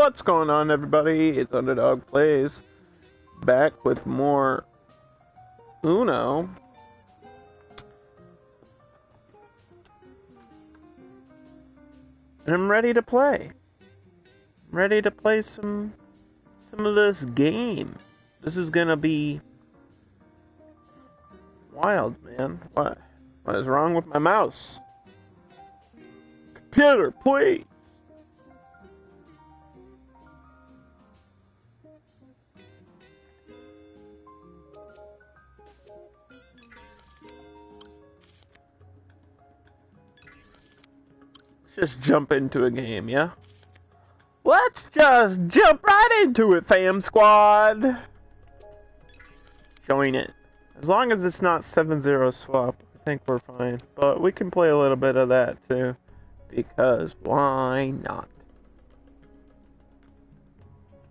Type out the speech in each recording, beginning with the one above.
What's going on, everybody? It's Underdog Plays, back with more Uno. And I'm ready to play. I'm ready to play some of this game. This is gonna be wild, man. What is wrong with my mouse? Computer, please. Let's just jump into a game, yeah? Let's just jump right into it, fam squad. Join it. As long as it's not 7-0 swap, I think we're fine. But we can play a little bit of that too, because why not?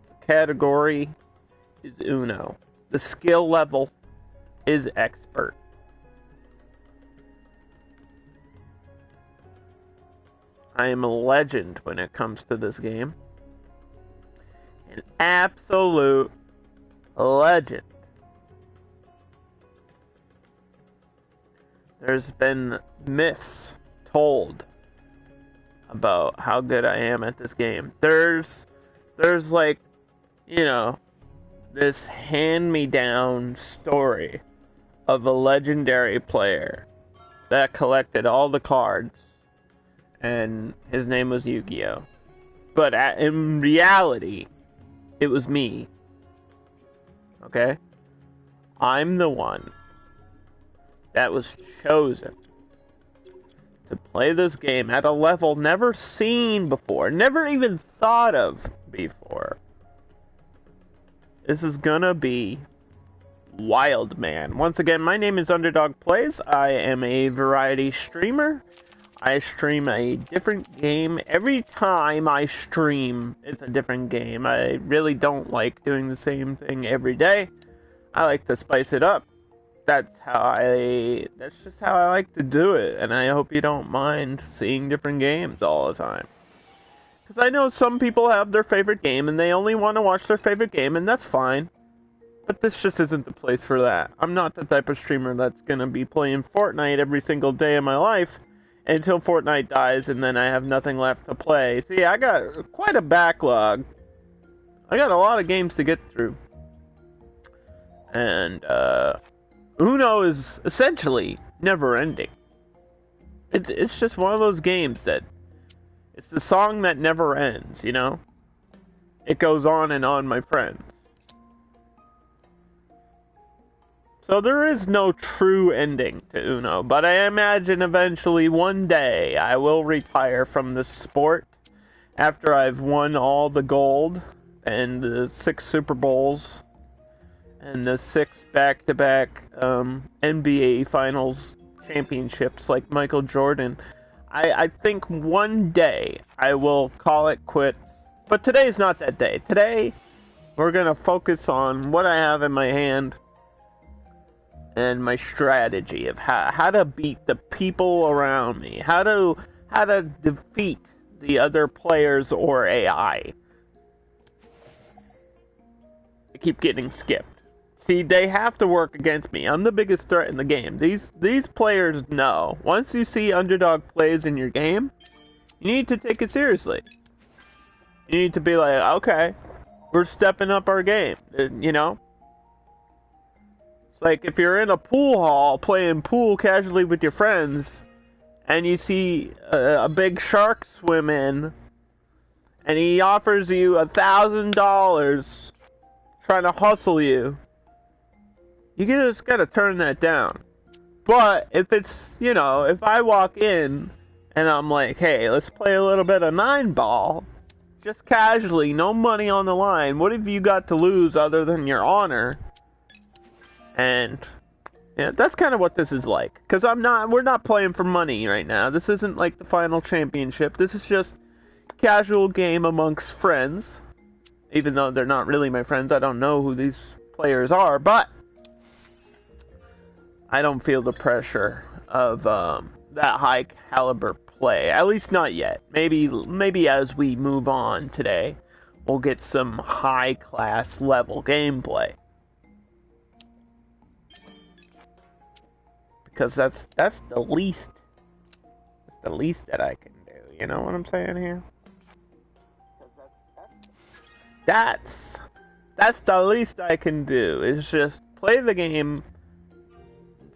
The category is Uno. The skill level is expert. I am a legend when it comes to this game. An absolute legend. There's been myths told about how good I am at this game. There's like, you know, this hand-me-down story of a legendary player that collected all the cards, and his name was Yu-Gi-Oh! But in reality, it was me. Okay? I'm the one that was chosen to play this game at a level never seen before, never even thought of before. This is gonna be wild, man. Once again, my name is Underdog Plays. I am a variety streamer. I stream a different game. Every time I stream, it's a different game. I really don't like doing the same thing every day. I like to spice it up. That's just how I like to do it. And I hope you don't mind seeing different games all the time. Because I know some people have their favorite game and they only want to watch their favorite game, and that's fine. But this just isn't the place for that. I'm not the type of streamer that's going to be playing Fortnite every single day of my life until Fortnite dies, and then I have nothing left to play. See, I got quite a backlog. I got a lot of games to get through. And, Uno is essentially never-ending. It's just one of those games that... It's the song that never ends, you know? It goes on and on, my friends. So there is no true ending to Uno, but I imagine eventually one day I will retire from this sport after I've won all the gold and the 6 Super Bowls and the 6 back-to-back NBA Finals championships like Michael Jordan. I think one day I will call it quits, but today's not that day. Today we're going to focus on what I have in my hand and my strategy of how to beat the people around me, how to defeat the other players or AI. I keep getting skipped. See, they have to work against me. I'm the biggest threat in the game. These players know. Once you see Underdog Plays in your game, you need to take it seriously. You need to be like, okay, we're stepping up our game, you know? Like, if you're in a pool hall playing pool casually with your friends, and you see a big shark swim in, and he offers you $1,000 trying to hustle you, you just gotta turn that down. But if it's, you know, if I walk in and I'm like, hey, let's play a little bit of 9-ball, just casually, no money on the line, what have you got to lose other than your honor? And yeah, that's kind of what this is like. Because we're not playing for money right now. This isn't like the final championship. This is just casual game amongst friends. Even though they're not really my friends. I don't know who these players are. But I don't feel the pressure of that high caliber play. At least not yet. Maybe as we move on today, we'll get some high-class level gameplay. Because that's the least that I can do. You know what I'm saying here? That's the least I can do. Is just play the game,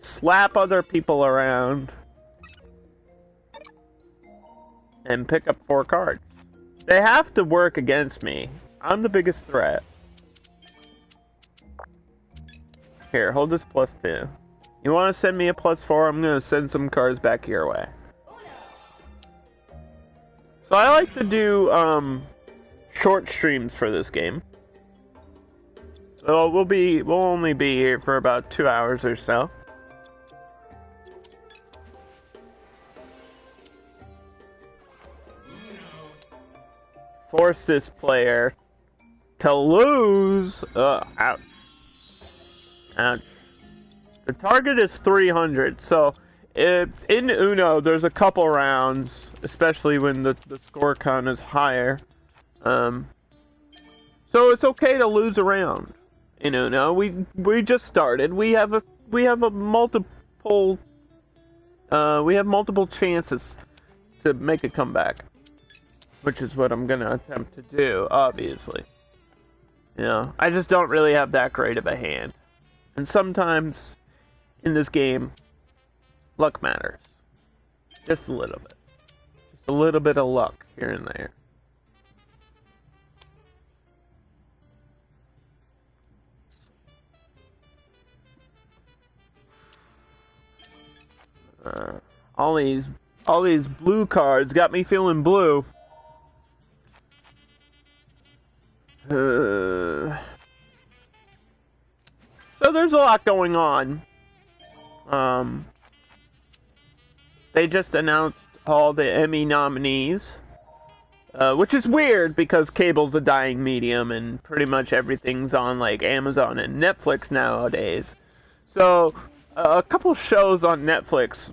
slap other people around, and pick up 4 cards. They have to work against me. I'm the biggest threat. Here, hold this +2. You want to send me a +4? I'm going to send some cards back your way. So I like to do short streams for this game. So we'll only be here for about 2 hours or so. Force this player to lose. Ouch. Ouch. The target is 300, so in Uno, there's a couple rounds, especially when the score count is higher. So it's okay to lose a round in Uno. We just started. We have multiple chances to make a comeback, which is what I'm gonna attempt to do, obviously. You know, I just don't really have that great of a hand, and sometimes in this game, luck matters. Just a little bit. Just a little bit of luck here and there. All these blue cards got me feeling blue. So there's a lot going on. They just announced all the Emmy nominees, which is weird because cable's a dying medium and pretty much everything's on like Amazon and Netflix nowadays. So a couple shows on Netflix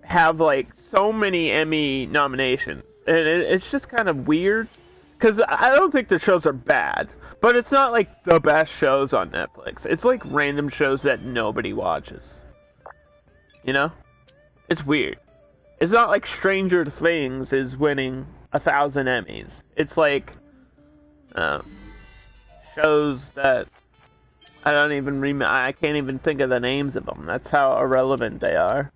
have like so many Emmy nominations, and it's just kind of weird because I don't think the shows are bad, but it's not like the best shows on Netflix. It's like random shows that nobody watches. You know? It's weird. It's not like Stranger Things is winning 1,000 Emmys. It's like shows that I can't even think of the names of them. That's how irrelevant they are.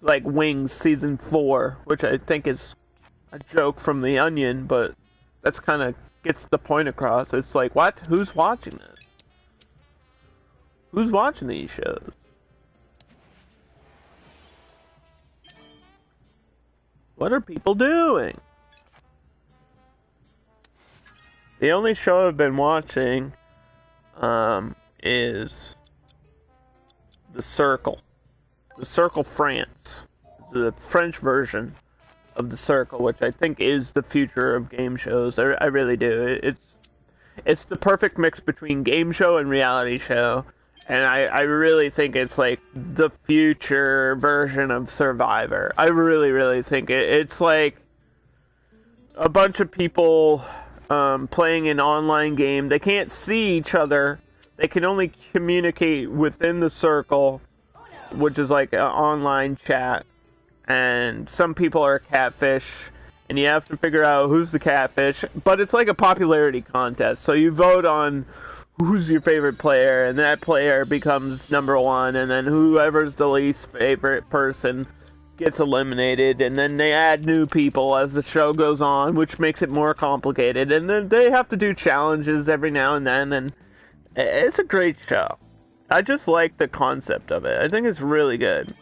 Like Wings Season 4, which I think is a joke from The Onion, but that's kind of gets the point across. It's like, what? Who's watching this? Who's watching these shows? What are people doing? The only show I've been watching is The Circle. The Circle France. It's the French version of The Circle, which I think is the future of game shows. I really do. It's the perfect mix between game show and reality show. And I really think it's like the future version of Survivor. I really, really think it's like a bunch of people playing an online game. They can't see each other. They can only communicate within the circle, which is like an online chat. And some people are catfish, and you have to figure out who's the catfish. But it's like a popularity contest. So you vote on who's your favorite player, and that player becomes #1, and then whoever's the least favorite person gets eliminated, and then they add new people as the show goes on, which makes it more complicated, and then they have to do challenges every now and then, and it's a great show. I just like the concept of it. I think it's really good.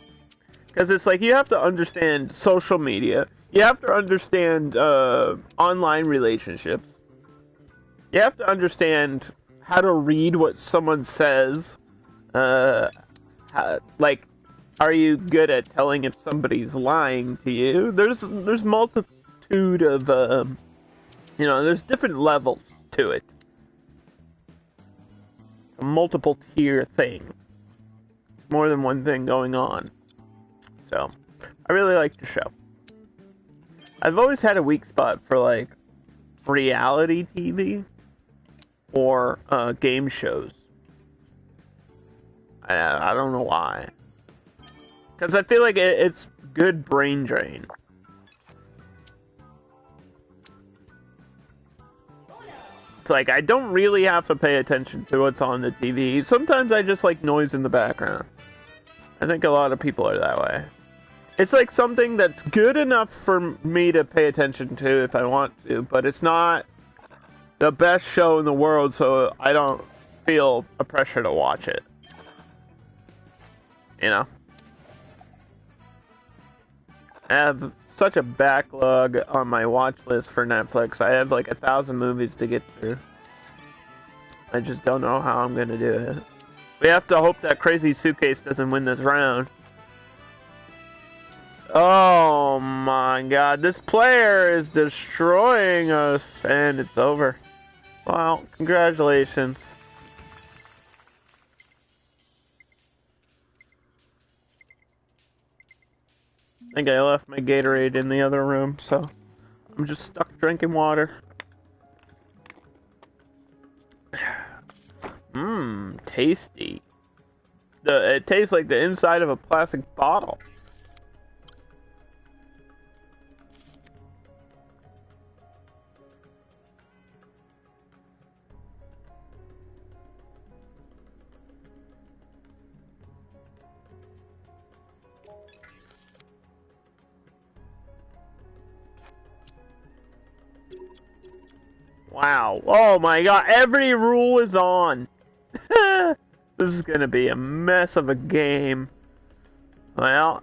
Because it's like, you have to understand social media, you have to understand online relationships, you have to understand how to read what someone says. Like, are you good at telling if somebody's lying to you? There's multitude of there's different levels to it. It's a multiple tier thing. More than one thing going on. So I really like the show. I've always had a weak spot for reality TV or game shows. I don't know why. Because I feel like it's good brain drain. It's like, I don't really have to pay attention to what's on the TV. Sometimes I just like noise in the background. I think a lot of people are that way. It's like something that's good enough for me to pay attention to if I want to, but it's not the best show in the world, so I don't feel a pressure to watch it. You know? I have such a backlog on my watch list for Netflix. I have like 1,000 movies to get through. I just don't know how I'm gonna do it. We have to hope that Crazy Suitcase doesn't win this round. Oh my god, this player is destroying us, and it's over. Well, congratulations. I think I left my Gatorade in the other room, so I'm just stuck drinking water. Mmm, tasty. It tastes like the inside of a plastic bottle. Wow. Oh my god, every rule is on. This is gonna be a mess of a game. Well,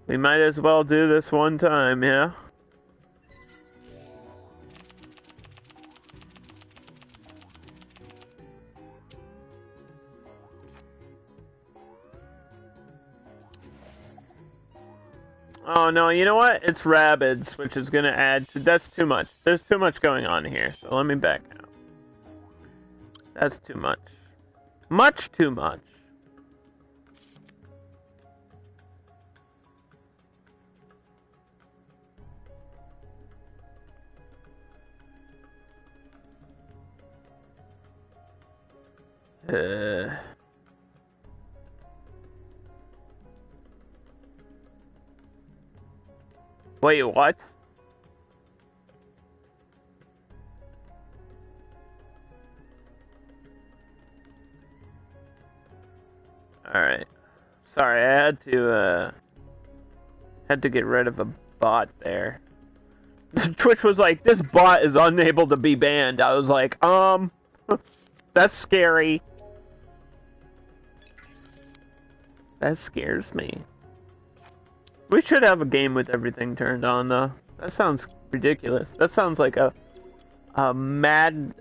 we might as well do this one time, yeah? Oh no, you know what? It's Rabbids, which is gonna add to... That's too much. There's too much going on here, so let me back out. That's too much. Much too much. Wait, what? Alright. Sorry, I had to get rid of a bot there. Twitch was like, this bot is unable to be banned. I was like, that's scary. That scares me. We should have a game with everything turned on, though. That sounds ridiculous. That sounds like a maddening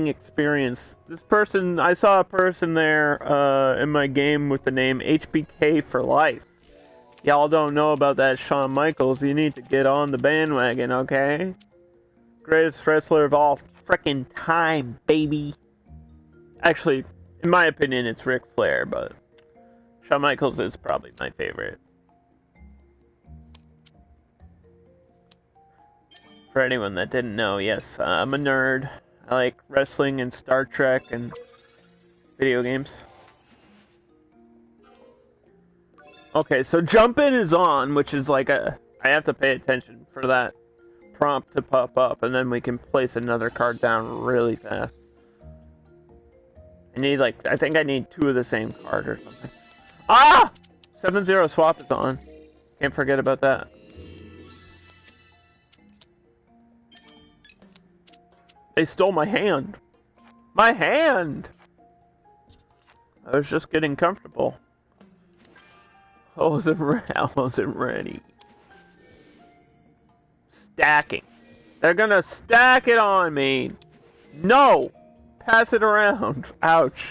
experience. This person, I saw a person there in my game with the name HBK for life. Y'all don't know about that Shawn Michaels. You need to get on the bandwagon, okay? Greatest wrestler of all frickin' time, baby. Actually, in my opinion, it's Ric Flair, but Shawn Michaels is probably my favorite. For anyone that didn't know, yes, I'm a nerd. I like wrestling and Star Trek and video games. Okay, so jump in is on, which is like I have to pay attention for that prompt to pop up, and then we can place another card down really fast. I think I need 2 of the same card or something. Ah! 7-0 swap is on. Can't forget about that. They stole my hand. My hand! I was just getting comfortable. I wasn't ready. Stacking. They're gonna stack it on me. No! Pass it around. Ouch.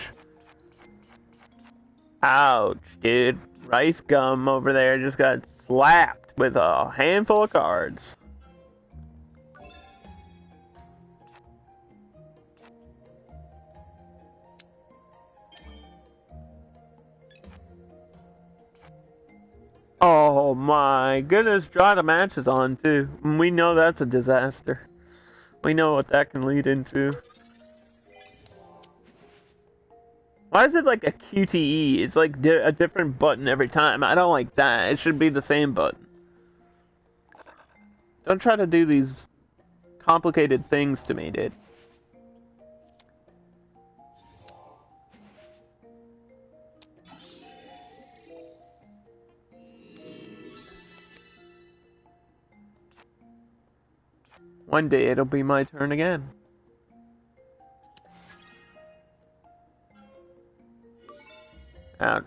Ouch, dude. Rice Gum over there just got slapped with a handful of cards. Oh my goodness, draw the matches on too. We know that's a disaster. We know what that can lead into. Why is it like a QTE? It's like a different button every time. I don't like that. It should be the same button. Don't try to do these complicated things to me, dude. One day it'll be my turn again. Ouch.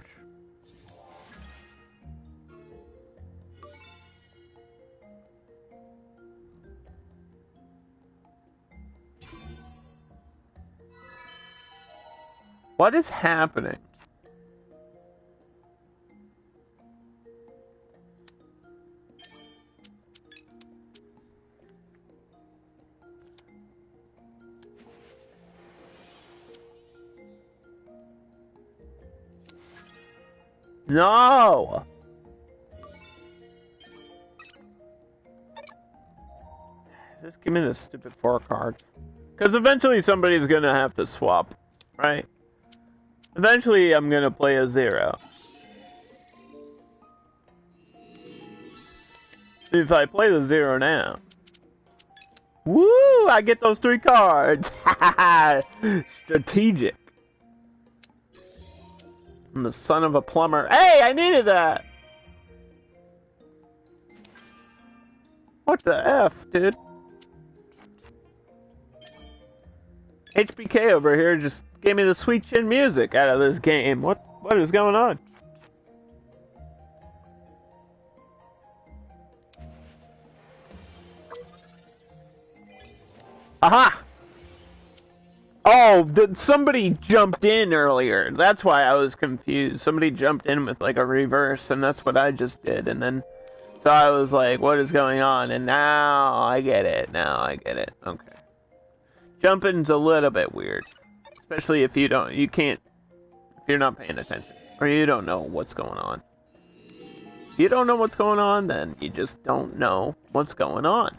What is happening? No! Just give me this stupid 4 cards. Because eventually somebody's gonna have to swap, right? Eventually I'm gonna play a 0. If I play the 0 now. Woo! I get those 3 cards! Strategic. I'm the son of a plumber. Hey, I needed that! What the F, dude? HBK over here just gave me the sweet chin music out of this game. What is going on? Aha! Oh, somebody jumped in earlier. That's why I was confused. Somebody jumped in with like a reverse, and that's what I just did. And then, so I was like, what is going on? And now I get it. Now I get it. Okay. Jumping's a little bit weird. Especially if if you're not paying attention. Or you don't know what's going on. If you don't know what's going on, then you just don't know what's going on.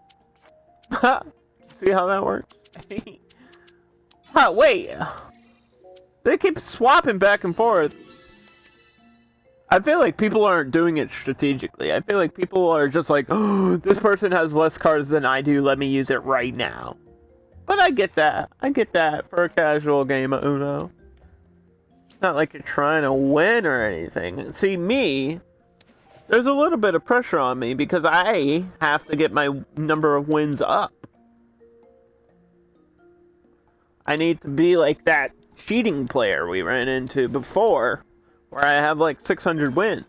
See how that works? Wait. They keep swapping back and forth. I feel like people aren't doing it strategically. I feel like people are just like, oh, this person has less cards than I do, let me use it right now. But I get that. I get that for a casual game of Uno. It's not like you're trying to win or anything. See, there's a little bit of pressure on me because I have to get my number of wins up. I need to be like that cheating player we ran into before, where I have like 600 wins,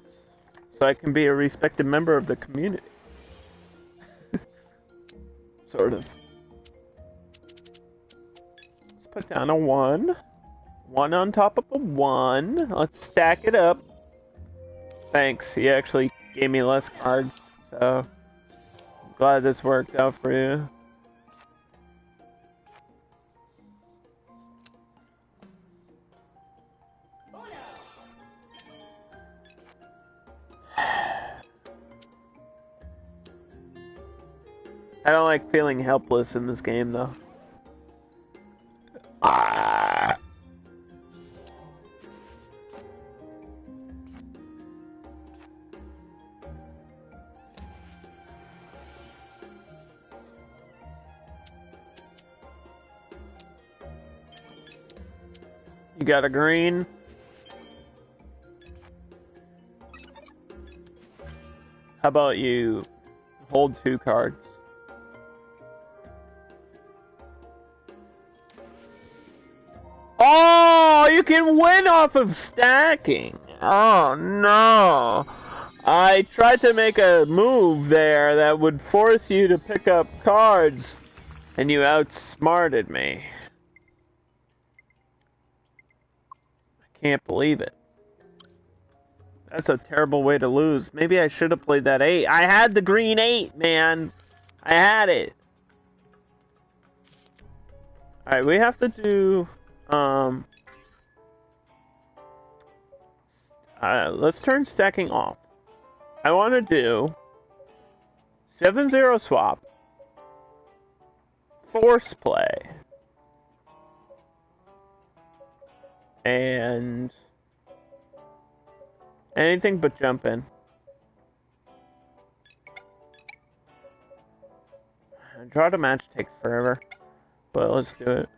so I can be a respected member of the community. Sort of. Let's put down a 1. 1 on top of a 1. Let's stack it up. Thanks, he actually gave me less cards, so I'm glad this worked out for you. I don't like feeling helpless in this game, though. Ah. You got a green? How about you hold 2 cards? Oh, you can win off of stacking. Oh, no. I tried to make a move there that would force you to pick up cards, and you outsmarted me. I can't believe it. That's a terrible way to lose. Maybe I should have played that 8. I had the green 8, man. I had it. Alright, we have to do... let's turn stacking off. I want to do 7-0 swap, force play, and anything but jump in. Draw to match takes forever, but let's do it.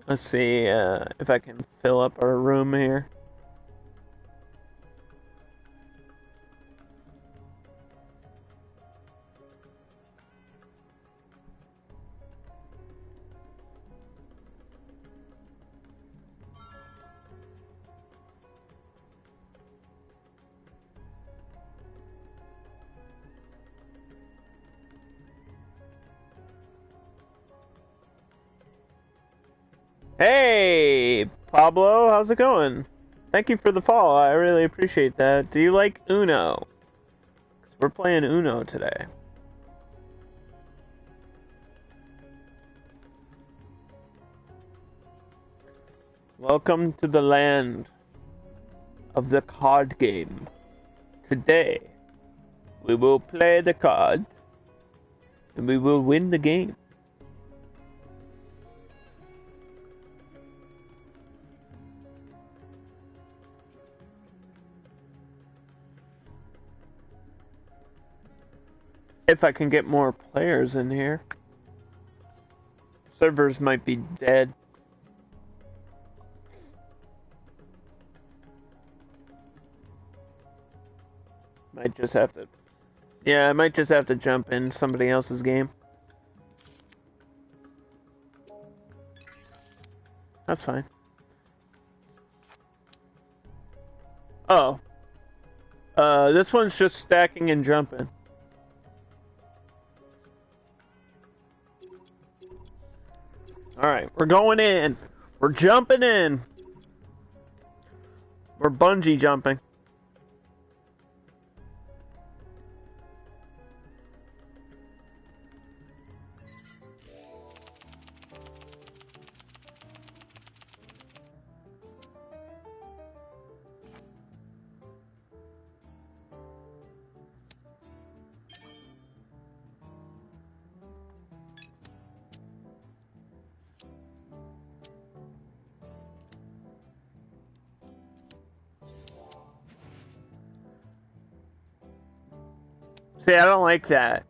Let's see if I can fill up our room here. Hey, Pablo, how's it going? Thank you for the follow. I really appreciate that. Do you like Uno? 'Cause we're playing Uno today. Welcome to the land of the card game. Today, we will play the card, and we will win the game. If I can get more players in here. Servers might be dead. Might just have to... Yeah, I might just have to jump in somebody else's game. That's fine. Oh. This one's just stacking and jumping. Alright, we're going in. We're jumping in. We're bungee jumping. See, I don't like that.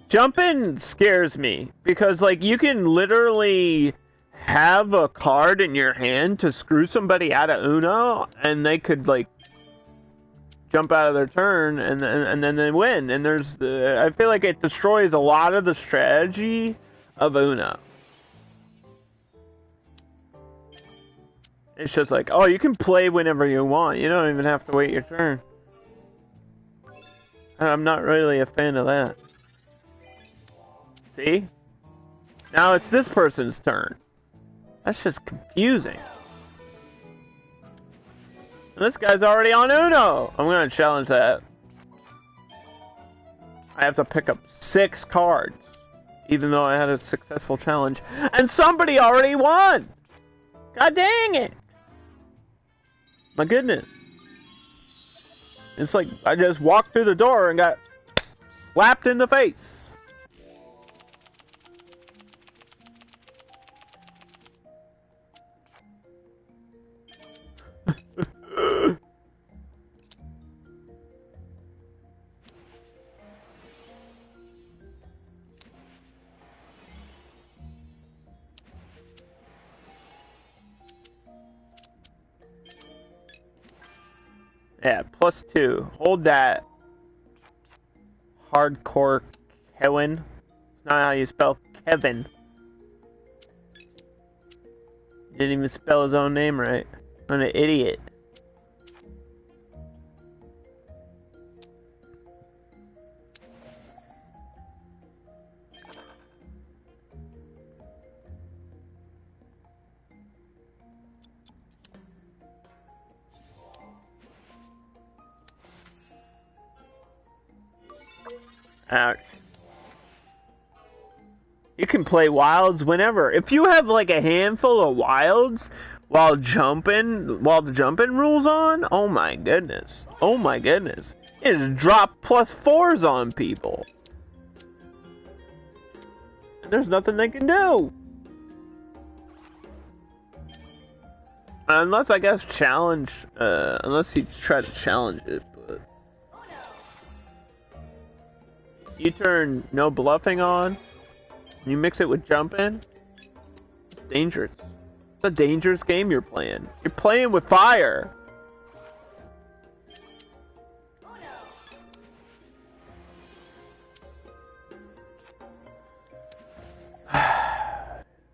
Jumping scares me because, like, you can literally have a card in your hand to screw somebody out of Uno, and they could, like, jump out of their turn, and then they win. And I feel like it destroys a lot of the strategy of Uno. It's just like, oh, you can play whenever you want. You don't even have to wait your turn. I'm not really a fan of that. See? Now it's this person's turn. That's just confusing. And this guy's already on Uno. I'm gonna challenge that. I have to pick up 6 cards, even though I had a successful challenge. And somebody already won! God dang it! My goodness. It's like I just walked through the door and got slapped in the face. Yeah, +2. Hold that. Hardcore Kevin. It's not how you spell Kevin. Didn't even spell his own name right. I'm an idiot. Ouch. You can play wilds whenever. If you have like a handful of wilds while the jumping rules on, oh my goodness. Oh my goodness. You just drop +4s on people. And there's nothing they can do. Unless, I guess, unless you try to challenge it, but... You turn no bluffing on, you mix it with jumping, it's dangerous. It's a dangerous game you're playing. You're playing with fire!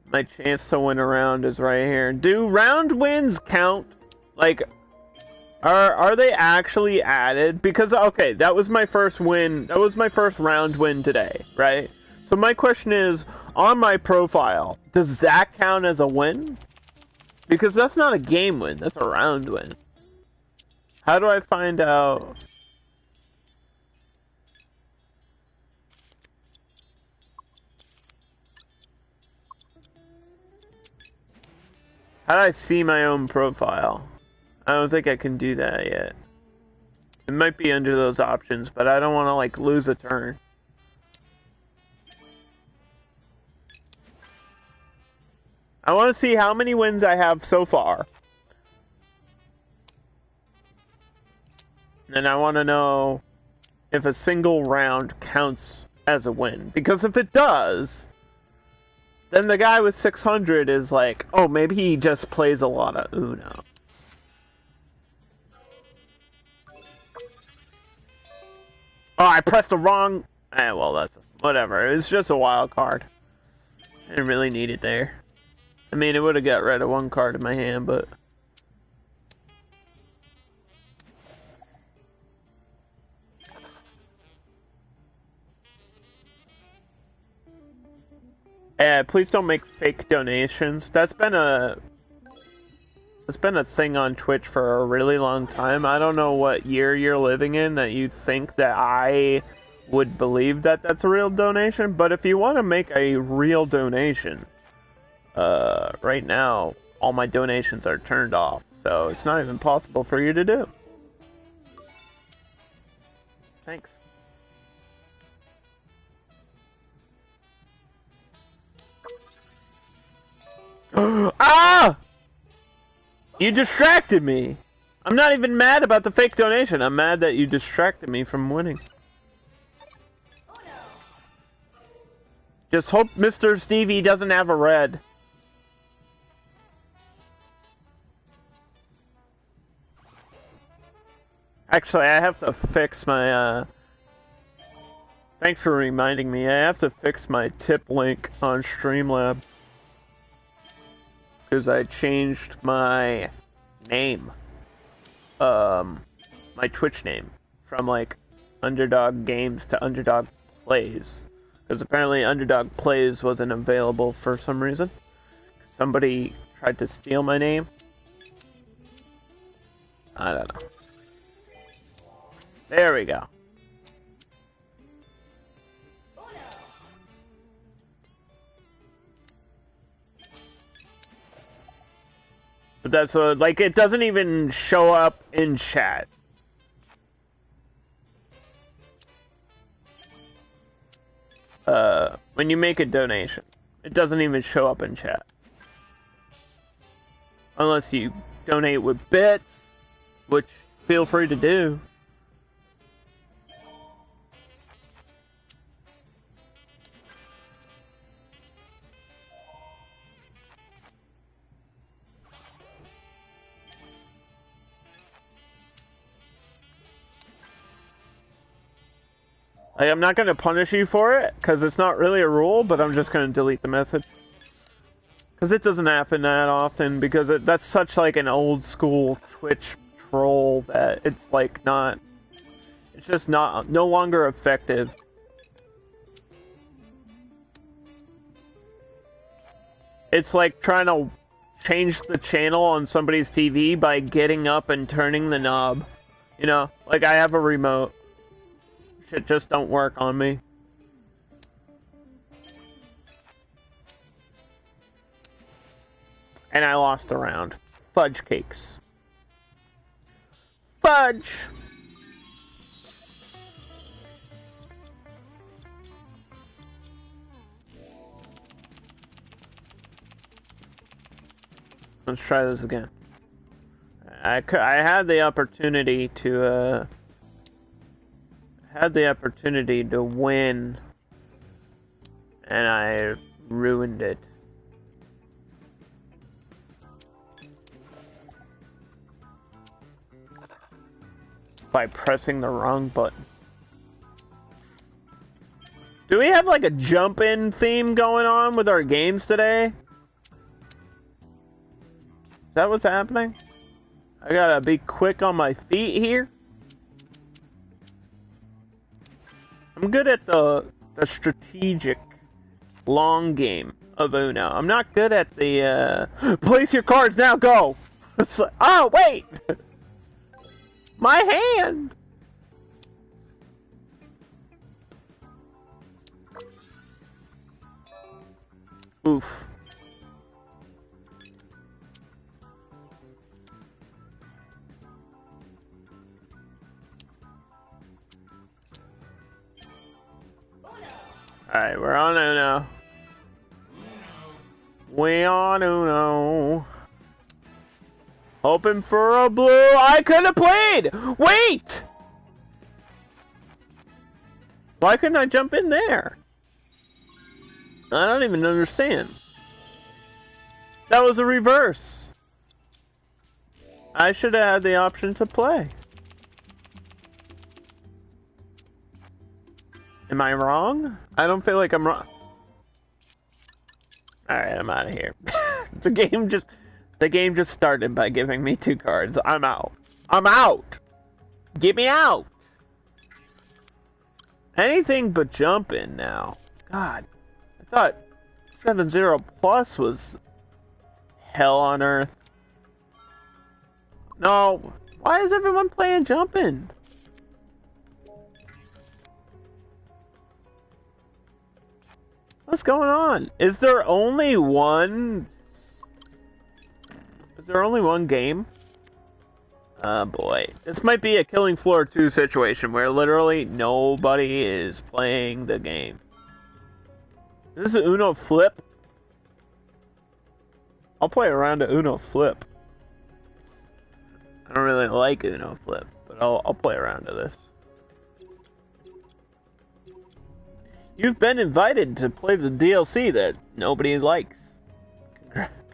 My chance to win a round is right here. Do round wins count? Like, are they actually added? Because, okay, that was my first win. That was my first round win today, right? So my question is, on my profile, does that count as a win? Because that's not a game win, that's a round win. How do I find out? How do I see my own profile? I don't think I can do that yet. It might be under those options, but I don't want to, like, lose a turn. I want to see how many wins I have so far. And I want to know if a single round counts as a win. Because if it does, then the guy with 600 is like, oh, maybe he just plays a lot of Uno. Oh, I pressed the wrong... well, that's... whatever. It's just a wild card. I didn't really need it there. I mean, it would have got rid of one card in my hand, but... please don't make fake donations. That's been a thing on Twitch for a really long time. I don't know what year you're living in that you think that I would believe that that's a real donation, but if you want to make a real donation, right now, all my donations are turned off, so it's not even possible for you to do. Thanks. Ah! You distracted me! I'm not even mad about the fake donation. I'm mad that you distracted me from winning. Just hope Mr. Stevie doesn't have a red. Actually, I have to fix my, Thanks for reminding me. I have to fix my tip link on Streamlab. Because I changed my name. My Twitch name. From, like, Underdog Games to Underdog Plays. Because apparently Underdog Plays wasn't available for some reason. Somebody tried to steal my name. I don't know. There we go. But that's like, it doesn't even show up in chat. When you make a donation, it doesn't even show up in chat. Unless you donate with bits, which feel free to do. Like, I'm not going to punish you for it, because it's not really a rule, but I'm just going to delete the message. Because it doesn't happen that often, because that's such, like, an old-school Twitch troll that it's, like, not... It's just no longer effective. It's like trying to change the channel on somebody's TV by getting up and turning the knob. You know, like, I have a remote. Shit just don't work on me. And I lost the round. Fudge cakes. Fudge! Let's try this again. I had the opportunity to win, and I ruined it. By pressing the wrong button. Do we have like a jump-in theme going on with our games today? Is that what's happening? I gotta be quick on my feet here. I'm good at the strategic long game of Uno. I'm not good at the place your cards now, go! It's like, oh wait! My hand! Oof. Alright, we're on Uno. We on Uno. Hoping for a blue. I could have played! Wait! Why couldn't I jump in there? I don't even understand. That was a reverse. I should have had the option to play. Am I wrong? I don't feel like I'm wrong. Alright, I'm out of here. The game just started by giving me 2 cards. I'm out. I'm out! Get me out! Anything but jumping now. God. I thought 7-0 plus was hell on earth. No. Why is everyone playing jumping? What's going on? Is there only one game? Oh boy. This might be a Killing Floor 2 situation where literally nobody is playing the game. Is this an Uno flip? I'll play around to Uno flip. I don't really like Uno flip, but I'll play around to this. You've been invited to play the DLC that nobody likes.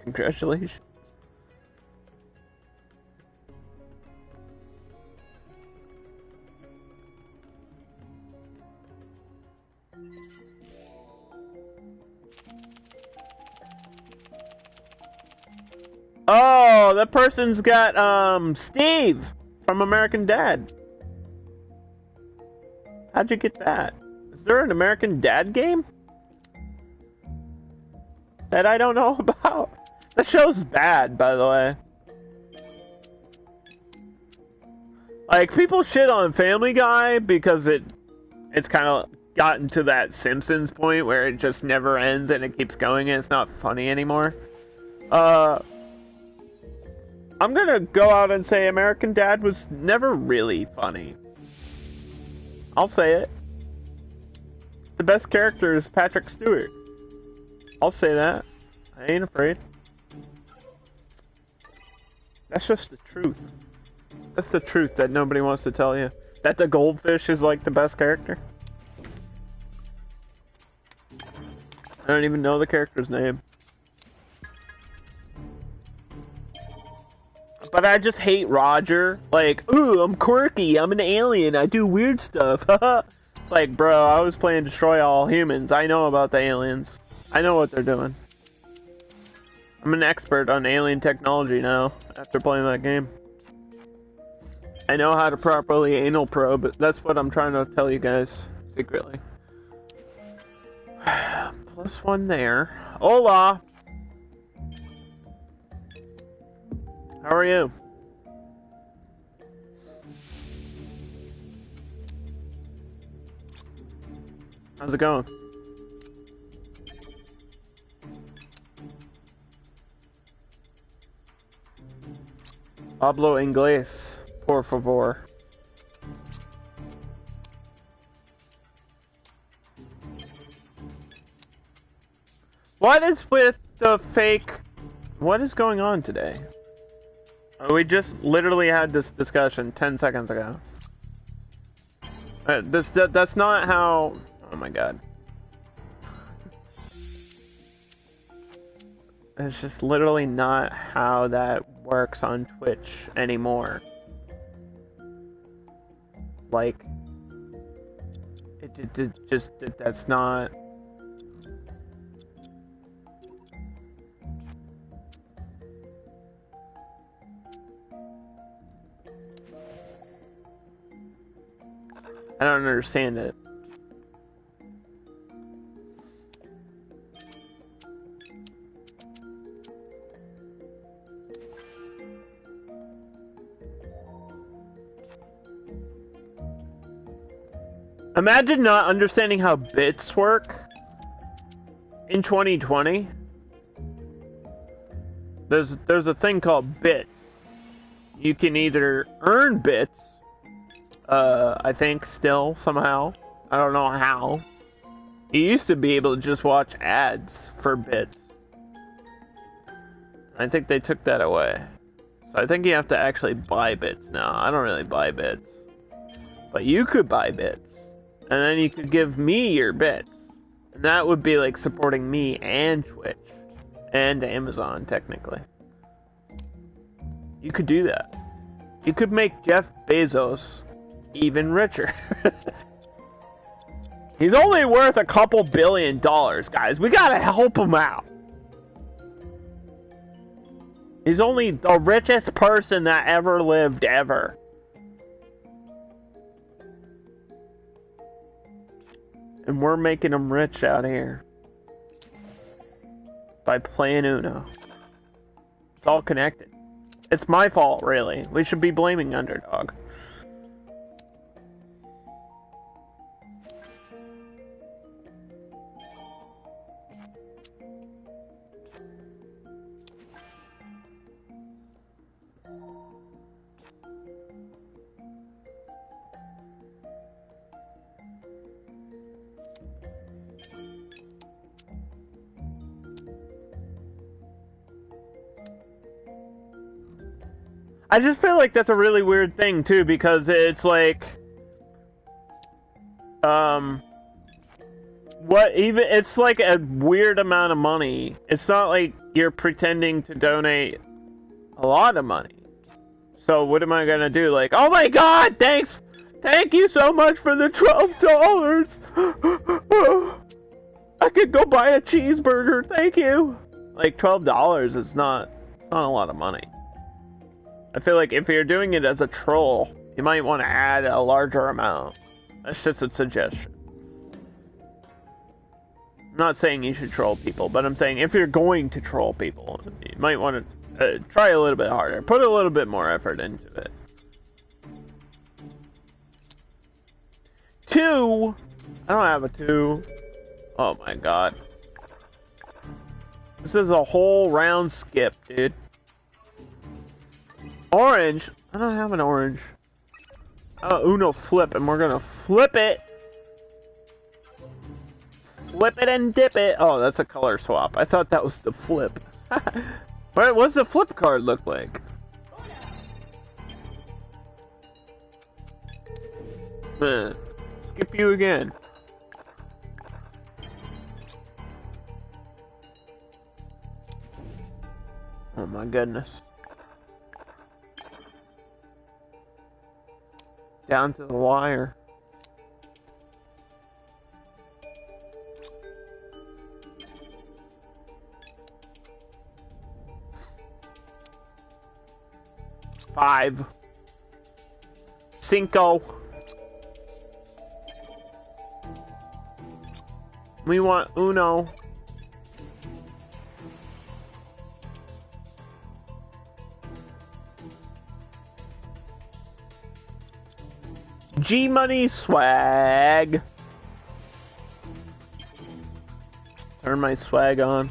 Congratulations. Oh, that person's got, Steve from American Dad. How'd you get that? Is there an American Dad game? That I don't know about? The show's bad, by the way. Like, people shit on Family Guy because it's kind of gotten to that Simpsons point where it just never ends and it keeps going and it's not funny anymore. I'm gonna go out and say American Dad was never really funny. I'll say it. The best character is Patrick Stewart. I'll say that. I ain't afraid. That's just the truth. That's the truth that nobody wants to tell you. That the goldfish is like the best character. I don't even know the character's name. But I just hate Roger. Like, ooh, I'm quirky, I'm an alien, I do weird stuff. It's like, bro, I was playing Destroy All Humans. I know about the aliens. I know what they're doing. I'm an expert on alien technology now, after playing that game. I know how to properly anal probe. That's what I'm trying to tell you guys, secretly. +1 there. Hola! How are you? How's it going? Hablo inglés, por favor. What is with the fake... What is going on today? We just literally had this discussion 10 seconds ago. That's not how... Oh my god. It's just literally not how that works on Twitch anymore. Like... That's not... I don't understand it. Imagine not understanding how bits work in 2020. There's a thing called bits. You can either earn bits, I think still somehow. I don't know how. You used to be able to just watch ads for bits. I think they took that away. So I think you have to actually buy bits now. I don't really buy bits. But you could buy bits. And then you could give me your bits. And that would be like supporting me and Twitch. And Amazon, technically. You could do that. You could make Jeff Bezos even richer. He's only worth a couple $2 billion, guys. We gotta help him out. He's only the richest person that ever lived, ever. And we're making him rich out here. By playing Uno. It's all connected. It's my fault, really. We should be blaming Underdog. I just feel like that's a really weird thing, too, because it's like... it's like a weird amount of money. It's not like you're pretending to donate a lot of money. So what am I gonna do? Like, oh my god, thanks! Thank you so much for the $12! I could go buy a cheeseburger, thank you! Like, $12 is not a lot of money. I feel like if you're doing it as a troll, you might want to add a larger amount. That's just a suggestion. I'm not saying you should troll people, but I'm saying if you're going to troll people, you might want to try a little bit harder. Put a little bit more effort into it. 2! I don't have a 2. Oh my god. This is a whole round skip, dude. Orange? I don't have an orange. Uno flip, and we're gonna flip it. Flip it and dip it. Oh, that's a color swap. I thought that was the flip. What's the flip card look like? Skip you again. Oh my goodness. Down to the wire. Five. Cinco. We want Uno. G-Money swag. Turn my swag on.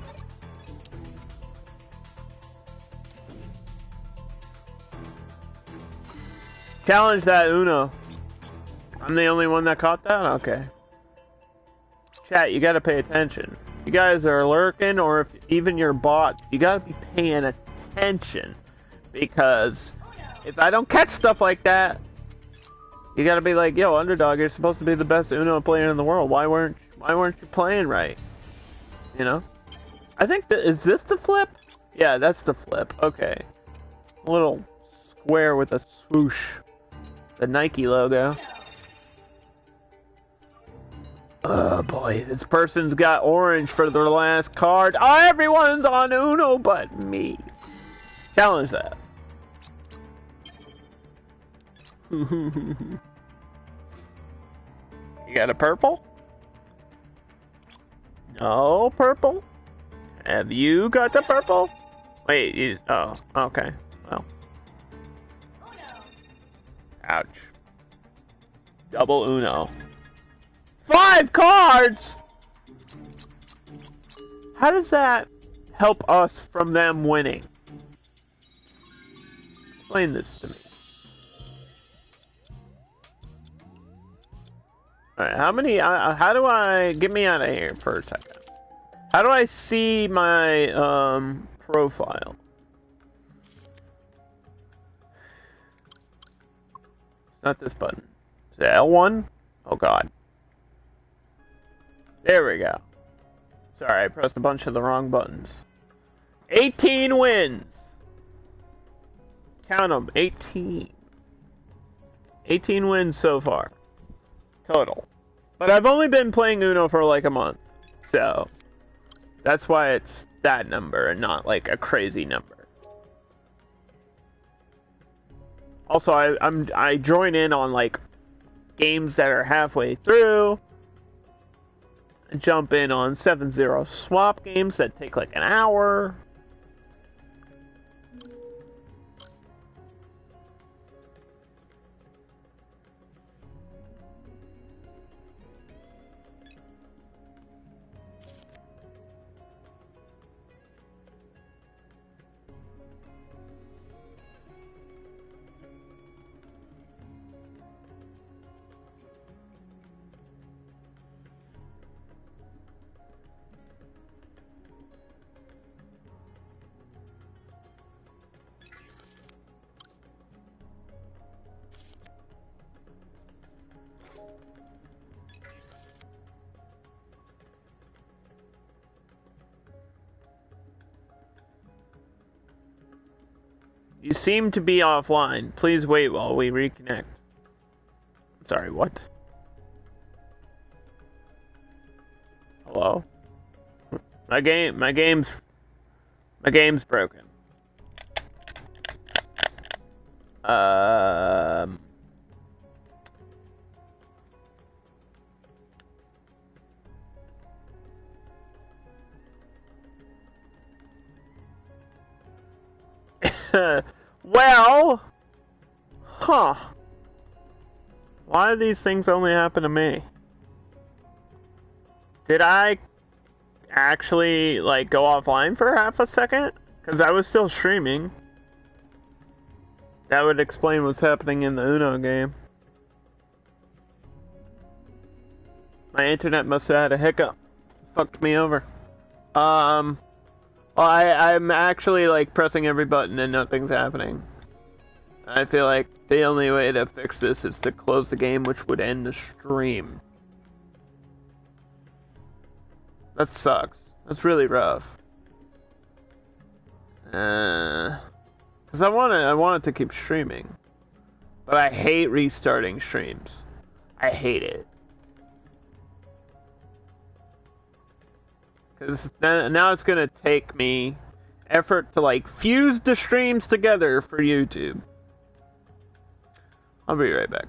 Challenge that Uno. I'm the only one that caught that? Okay. Chat, you gotta pay attention. You guys are lurking, or if even your bots, you gotta be paying attention. Because if I don't catch stuff like that, you gotta be like, yo, Underdog, you're supposed to be the best Uno player in the world. Why weren't you playing right? You know? I think is this the flip? Yeah, that's the flip. Okay. A little square with a swoosh. The Nike logo. Oh boy, this person's got orange for their last card. Oh, everyone's on Uno but me. Challenge that. You got a purple? No purple? Have you got the purple? Wait, oh, okay. Well. Ouch. Double Uno. 5 cards?! How does that help us from them winning? Explain this to me. Alright, how many, how do I, get me out of here for a second. How do I see my, profile? It's not this button. Is it L1? Oh god. There we go. Sorry, I pressed a bunch of the wrong buttons. 18 wins! Count them, 18. 18 wins so far. Total. But I've only been playing Uno for like a month. So, that's why it's that number and not like a crazy number. Also, I join in on like games that are halfway through. Jump in on 7-0 swap games that take like an hour. You seem to be offline. Please wait while we reconnect. Sorry, what? Hello? My game's broken. Well, huh. Why do these things only happen to me? Did I actually, like, go offline for half a second? Because I was still streaming. That would explain what's happening in the Uno game. My internet must have had a hiccup. Fucked me over. Well, I'm actually, like, pressing every button and nothing's happening. I feel like the only way to fix this is to close the game, which would end the stream. That sucks. That's really rough. Because I want it to keep streaming. But I hate restarting streams. I hate it. Because now it's going to take me effort to, like, fuse the streams together for YouTube. I'll be right back.